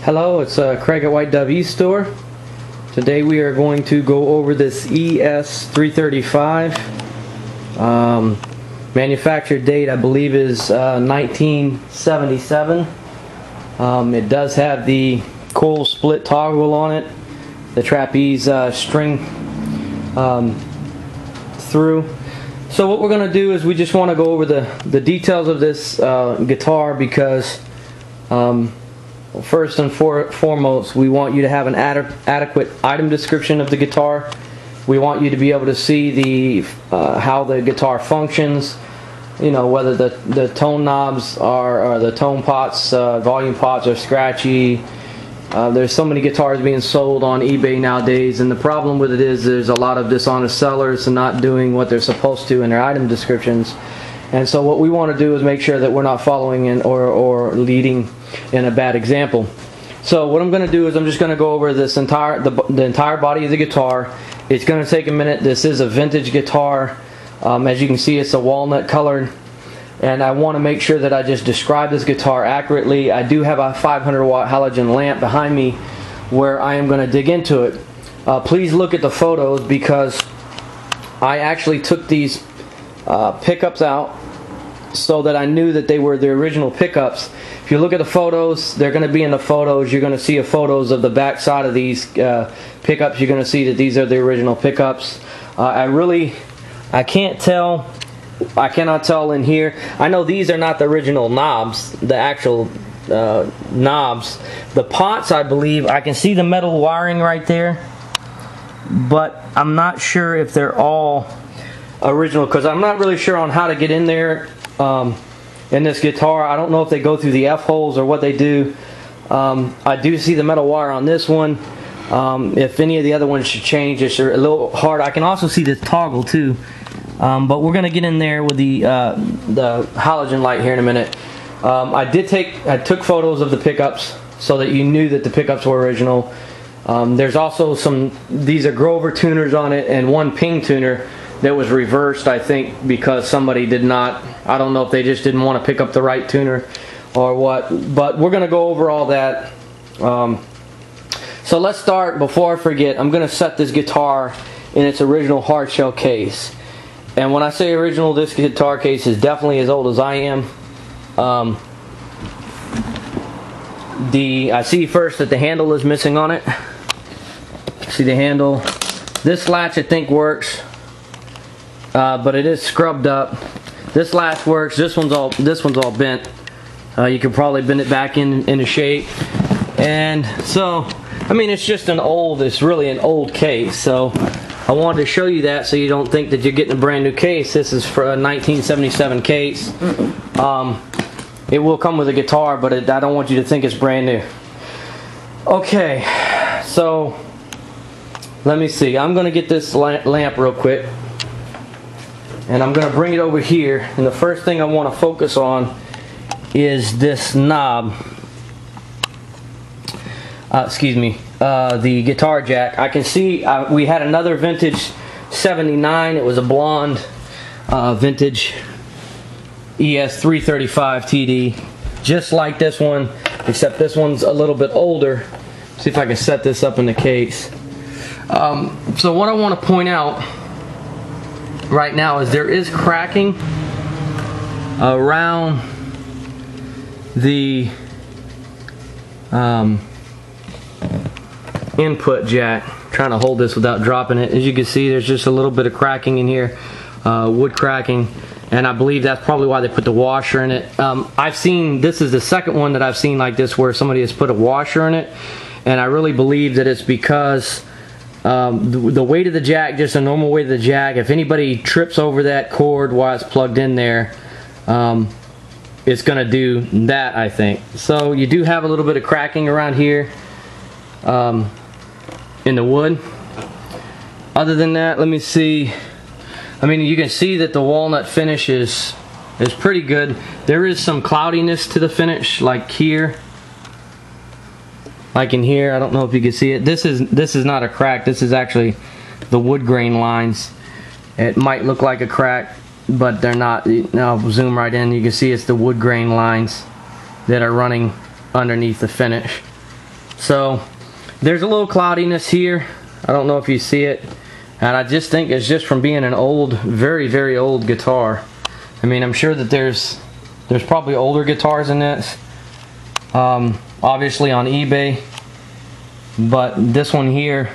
Hello, it's Craig at White Dove E-Store. Today we are going to go over this ES335. Manufacture date I believe is 1977. It does have the coil split toggle on it, the trapeze string through. So what we're going to do is we just want to go over the details of this guitar because first and foremost, we want you to have an adequate item description of the guitar. We want you to be able to see the how the guitar functions. You know, whether the tone knobs or the tone pots, volume pots are scratchy. There's so many guitars being sold on eBay nowadays, and the problem with it is there's a lot of dishonest sellers and not doing what they're supposed to in their item descriptions. And so what we want to do is make sure that we're not following in or leading in a bad example. So what I'm going to do is I'm just going to go over this entire the entire body of the guitar. It's going to take a minute. This is a vintage guitar. As you can see, it's a walnut colored, and I want to make sure that I just describe this guitar accurately. I do have a 500 watt halogen lamp behind me where I am going to dig into it. Please look at the photos because I actually took these pickups out so that I knew that they were the original pickups. If you look at the photos, they're going to be in the photos. You're going to see photos of the back side of these pickups. You're going to see that these are the original pickups. I can't tell. I cannot tell in here. I know these are not the original knobs, the actual knobs. The pots, I believe, I can see the metal wiring right there, but I'm not sure if they're all original because I'm not really sure on how to get in there in this guitar. I don't know if they go through the F-holes or what they do. I do see the metal wire on this one. If any of the other ones should change, it's a little hard. I can also see this toggle too. But we're going to get in there with the halogen light here in a minute. I took photos of the pickups so that you knew that the pickups were original. There's also these are Grover tuners on it and one ping tuner that was reversed, I think, because somebody did not, I don't know if they just didn't want to pick up the right tuner or what, but we're going to go over all that. So let's start. Before I forget, I'm going to set this guitar in its original hard shell case. And when I say original, this guitar case is definitely as old as I am. I see first that the handle is missing on it. See the handle. This latch I think works, but it is scrubbed up. This latch works. This one's all bent. You could probably bend it back into shape. And so, I mean, it's really an old case. So I wanted to show you that so you don't think that you're getting a brand new case. This is for a 1977 case. It will come with a guitar, but I don't want you to think it's brand new. Okay, so let me see. I'm going to get this lamp real quick, and I'm going to bring it over here. And the first thing I want to focus on is this knob. The guitar jack. I can see we had another vintage 79. It was a blonde vintage ES335 TD, just like this one, except this one's a little bit older. See if I can set this up in the case. So what I want to point out right now is there is cracking around the input jack. I'm trying to hold this without dropping it. As you can see, there's just a little bit of cracking in here, wood cracking, and I believe that's probably why they put the washer in it. This is the second one that I've seen like this where somebody has put a washer in it, and I really believe that it's because the weight of the jack, just a normal weight of the jack, if anybody trips over that cord while it's plugged in there, it's going to do that, I think. So you do have a little bit of cracking around here in the wood. Other than that, let me see. I mean, you can see that the walnut finish is pretty good. There is some cloudiness to the finish, like here, like in here. I don't know if you can see it. This is not a crack. This is actually the wood grain lines. It might look like a crack, but they're not. Now I'll zoom right in. You can see it's the wood grain lines that are running underneath the finish. So there's a little cloudiness here. I don't know if you see it, and I just think it's just from being an old, very, very old guitar. I mean, I'm sure that there's probably older guitars in this, obviously on eBay, but this one here,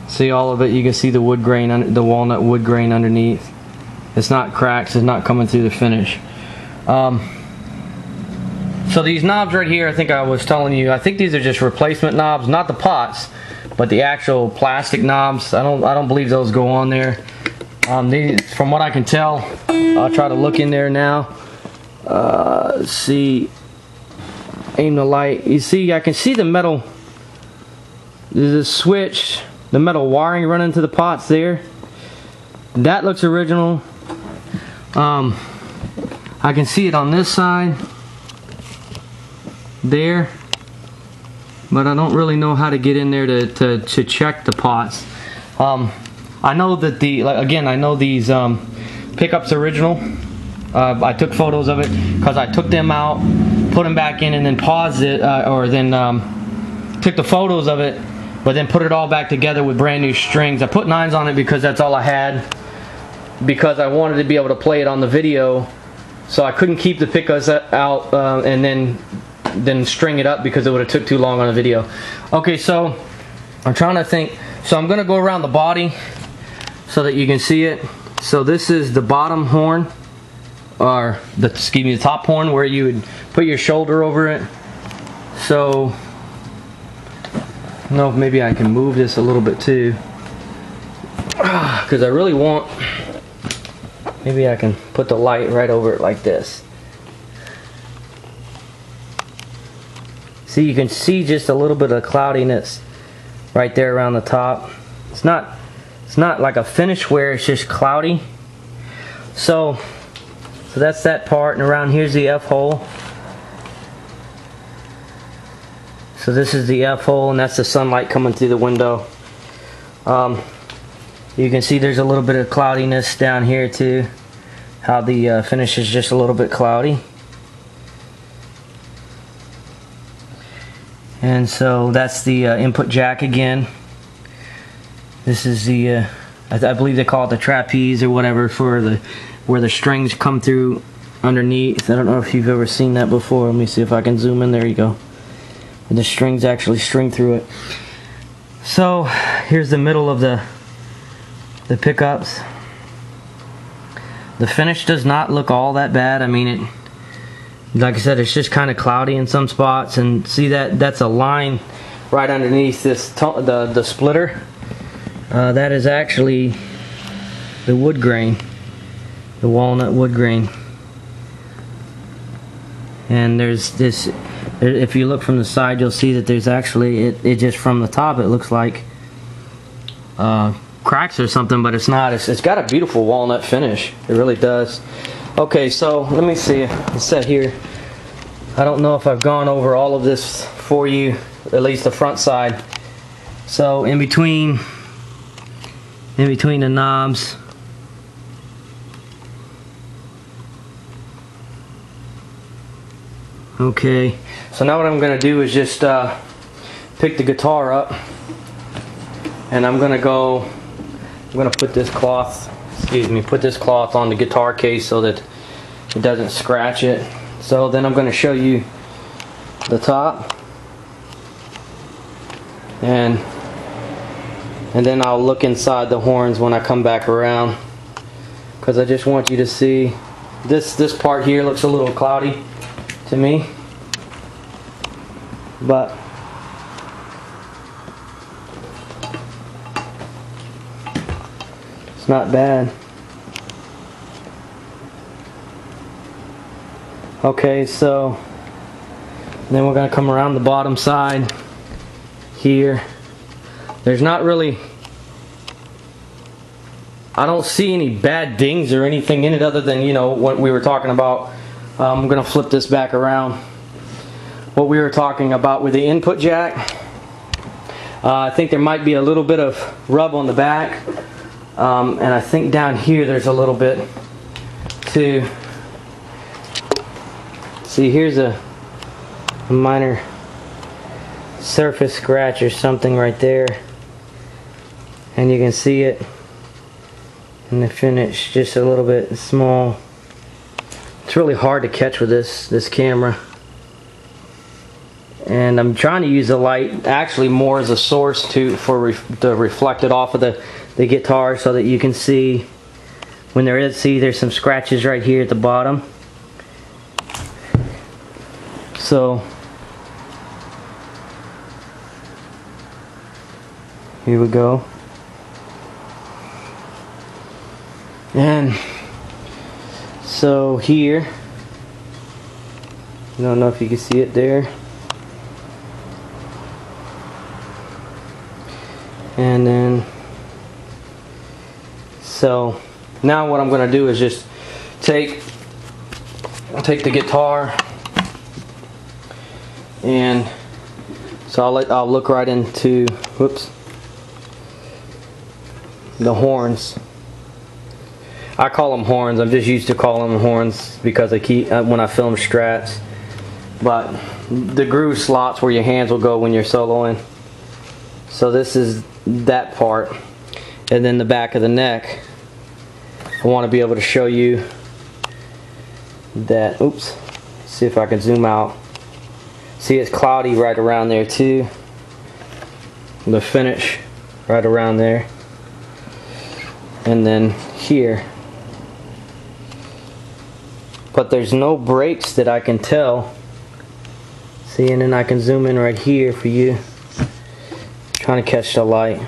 see all of it, you can see the wood grain, the walnut wood grain underneath. It's not cracks, it's not coming through the finish. So these knobs right here, I think I was telling you, I think these are just replacement knobs, not the pots, but the actual plastic knobs. I don't believe those go on there. These, from what I can tell, I'll try to look in there now. See, aim the light. You see, I can see the metal. There's a switch, the metal wiring running to the pots there. That looks original. I can see it on this side there, but I don't really know how to get in there to check the pots. I know that I know these pickups original. I took photos of it because I took them out, put them back in, and then paused it, or then took the photos of it, but then put it all back together with brand new strings. I put 9s on it because that's all I had, because I wanted to be able to play it on the video, so I couldn't keep the pickups out and then string it up because it would have took too long on a video. Okay, so I'm trying to think. So I'm gonna go around the body so that you can see it. So this is the bottom horn, or the top horn, where you would put your shoulder over it. So I don't know if maybe I can move this a little bit too, because I really want, maybe I can put the light right over it like this. See, you can see just a little bit of cloudiness right there around the top. It's not like a finish wear, it's just cloudy. So that's that part, and around here's the F hole. So this is the F hole, and that's the sunlight coming through the window. You can see there's a little bit of cloudiness down here too, how the finish is just a little bit cloudy. And so that's the input jack again. This is the, I believe they call it the trapeze or whatever, for where the strings come through underneath. I don't know if you've ever seen that before. Let me see if I can zoom in. There you go. The strings actually string through it. So here's the middle of the pickups. The finish does not look all that bad. I mean, like I said, it's just kind of cloudy in some spots, and see that's a line right underneath this the splitter. That is actually the wood grain, the walnut wood grain. And there's this, if you look from the side, you'll see that there's actually, it just from the top it looks like cracks or something, but it's not. It's got a beautiful walnut finish. It really does. Okay, so let me see. It's set here. I don't know if I've gone over all of this for you, at least the front side. So in between the knobs, okay, so now what I'm going to do is just pick the guitar up, and I'm going to put this cloth, put this cloth on the guitar case so that it doesn't scratch it. So then I'm going to show you the top, and then I'll look inside the horns when I come back around, because I just want you to see this part here looks a little cloudy to me, but it's not bad. Okay, so then we're going to come around the bottom side here. There's not really, I don't see any bad dings or anything in it other than, you know, what we were talking about. I'm going to flip this back around. What we were talking about with the input jack. I think there might be a little bit of rub on the back. And I think down here there's a little bit too. See, here's a minor surface scratch or something right there, and you can see it in the finish, just a little bit small. It's really hard to catch with this camera, and I'm trying to use the light actually more as a source to reflect it off of the guitar, so that you can see when there is, see there's some scratches right here at the bottom. So here we go. And so here, I don't know if you can see it there. And then, so now what I'm going to do is just take the guitar, and so I'll look right into, whoops, the horns. I call them horns. I'm just used to calling them horns because I keep when I film strats. But the groove slots where your hands will go when you're soloing. So this is that part, and then the back of the neck. I want to be able to show you that. Oops. See if I can zoom out. See, it's cloudy right around there too. The finish right around there, and then here. But there's no breaks that I can tell. See, and then I can zoom in right here for you. Trying to catch the light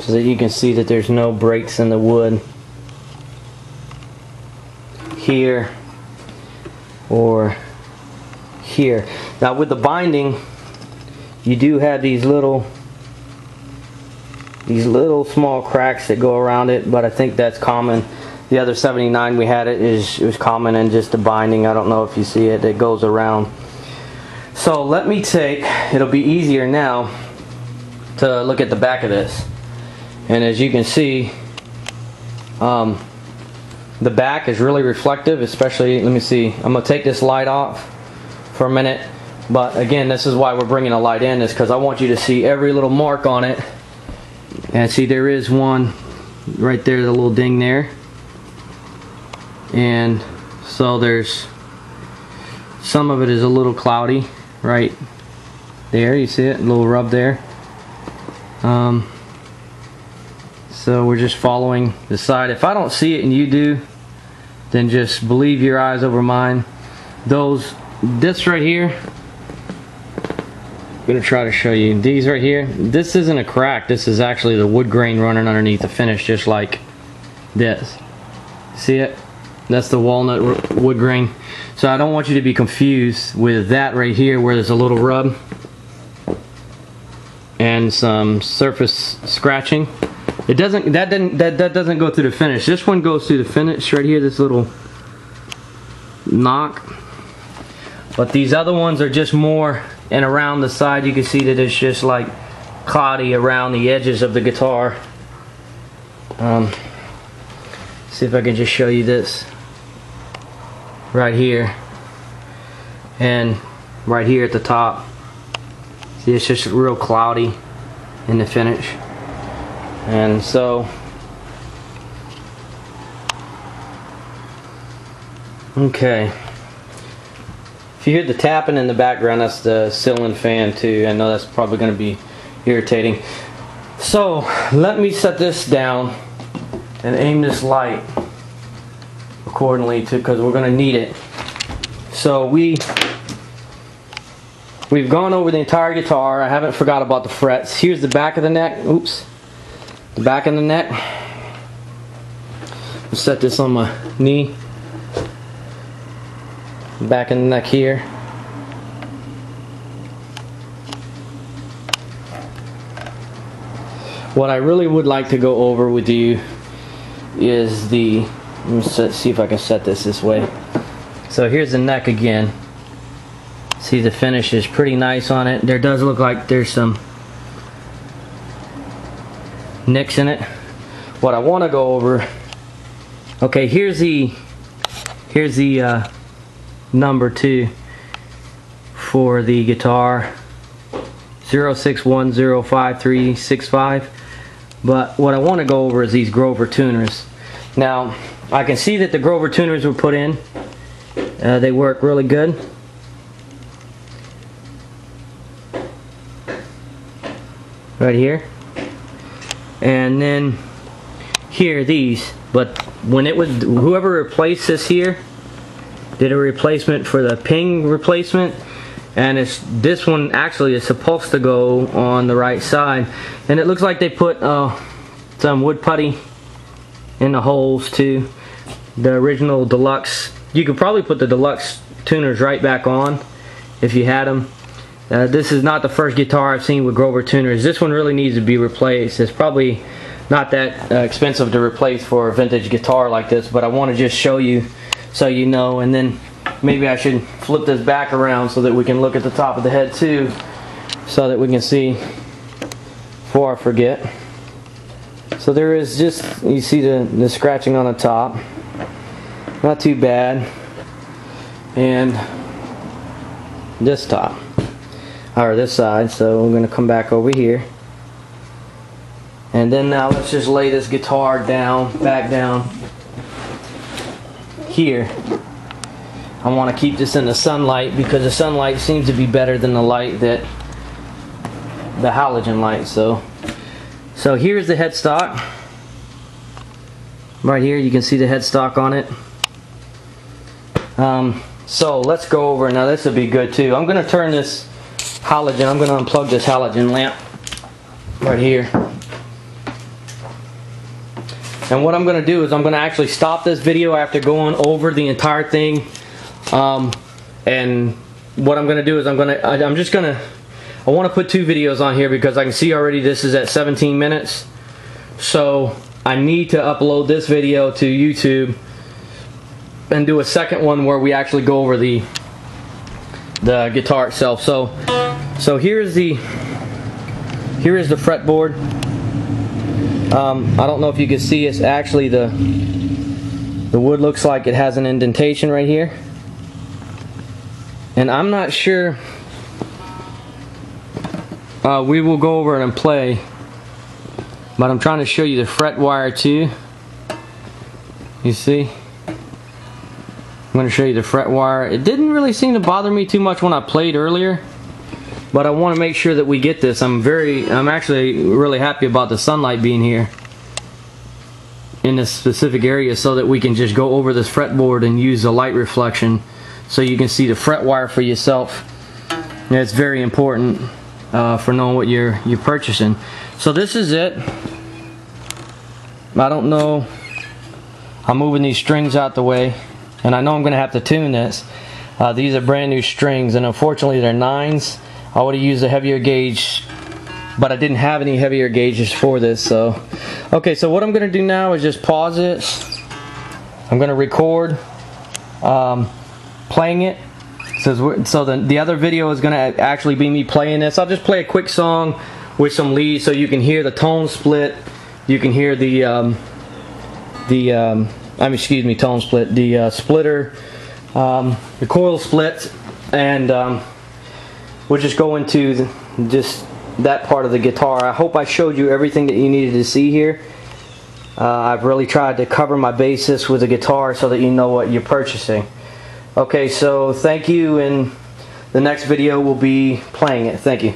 so that you can see that there's no breaks in the wood here or here. Now with the binding, you do have these little small cracks that go around it, but I think that's common. The other 79 we had, it was common in just the binding. I don't know if you see it, it goes around. So let me it'll be easier now to look at the back of this. And as you can see, the back is really reflective, especially, let me see, I'm going to take this light off for a minute. But again, this is why we're bringing a light in, is because I want you to see every little mark on it. And see, there is one right there, the little ding there. And so there's, some of it is a little cloudy right there, you see it, a little rub there. So we're just following the side. If I don't see it and you do, then just believe your eyes over mine. This right here, I'm gonna try to show you these right here. This isn't a crack, this is actually the wood grain running underneath the finish, just like this. See it? That's the walnut wood grain. So I don't want you to be confused with that right here where there's a little rub and some surface scratching. That doesn't go through the finish. This one goes through the finish right here, this little knock. But these other ones are just more, and around the side you can see that it's just like cloudy around the edges of the guitar. See if I can just show you this right here and right here at the top. See, it's just real cloudy in the finish. And so, okay, if you hear the tapping in the background, that's the ceiling fan too. I know that's probably going to be irritating. So let me set this down and aim this light accordingly because we're going to need it. So we've gone over the entire guitar. I haven't forgot about the frets. Here's the back of the neck. Oops. The back of the neck. I'll set this on my knee. Back of the neck here. What I really would like to go over with you is let's see if I can set this way. So here's the neck again. See, the finish is pretty nice on it. There does look like there's some nicks in it. What I want to go over, okay, here's the number 2 for the guitar, 06105365. But what I want to go over is these Grover tuners. Now, I can see that the Grover tuners were put in. They work really good. Right here. And then here, these. But when it was, whoever replaced this here did a replacement for the ping replacement, and this one actually is supposed to go on the right side, and it looks like they put some wood putty in the holes too. The original deluxe, you could probably put the deluxe tuners right back on if you had them. This is not the first guitar I've seen with Grover tuners. This one really needs to be replaced. It's probably not that expensive to replace for a vintage guitar like this, but I want to just show you so you know. And then maybe I should flip this back around so that we can look at the top of the head too, so that we can see before I forget. So there is just, you see the scratching on the top, not too bad, and this top, or this side. So we're going to come back over here, and then now let's just lay this guitar down, back down here. I want to keep this in the sunlight because the sunlight seems to be better than the light the halogen light. So here's the headstock. Right here you can see the headstock on it. So let's go over, now this would be good too. I'm going to turn this halogen, I'm going to unplug this halogen lamp right here. And what I'm going to do is I'm going to actually stop this video after going over the entire thing. And what I'm going to do is I want to put 2 videos on here because I can see already this is at 17 minutes. So I need to upload this video to YouTube and do a second one where we actually go over the guitar itself. So here is the fretboard. I don't know if you can see, it's actually the wood looks like it has an indentation right here. And I'm not sure, we will go over and play, but I'm trying to show you the fret wire too. You see? I'm going to show you the fret wire. It didn't really seem to bother me too much when I played earlier, but I want to make sure that we get this. I'm actually really happy about the sunlight being here in this specific area so that we can just go over this fretboard and use the light reflection so you can see the fret wire for yourself. And it's very important for knowing what you're purchasing. So this is it. I don't know, I'm moving these strings out the way, and I know I'm going to have to tune this. These are brand new strings, and unfortunately they're 9s. I would have used a heavier gauge, but I didn't have any heavier gauges for this. So okay, so what I'm going to do now is just pause it. I'm going to record playing it, so the other video is going to actually be me playing this. I'll just play a quick song with some leads so you can hear the tone split, you can hear the tone split, the splitter, the coil split, and we'll just go into just that part of the guitar. I hope I showed you everything that you needed to see here. I've really tried to cover my basis with the guitar so that you know what you're purchasing. Okay, so thank you, and the next video will be playing it. Thank you.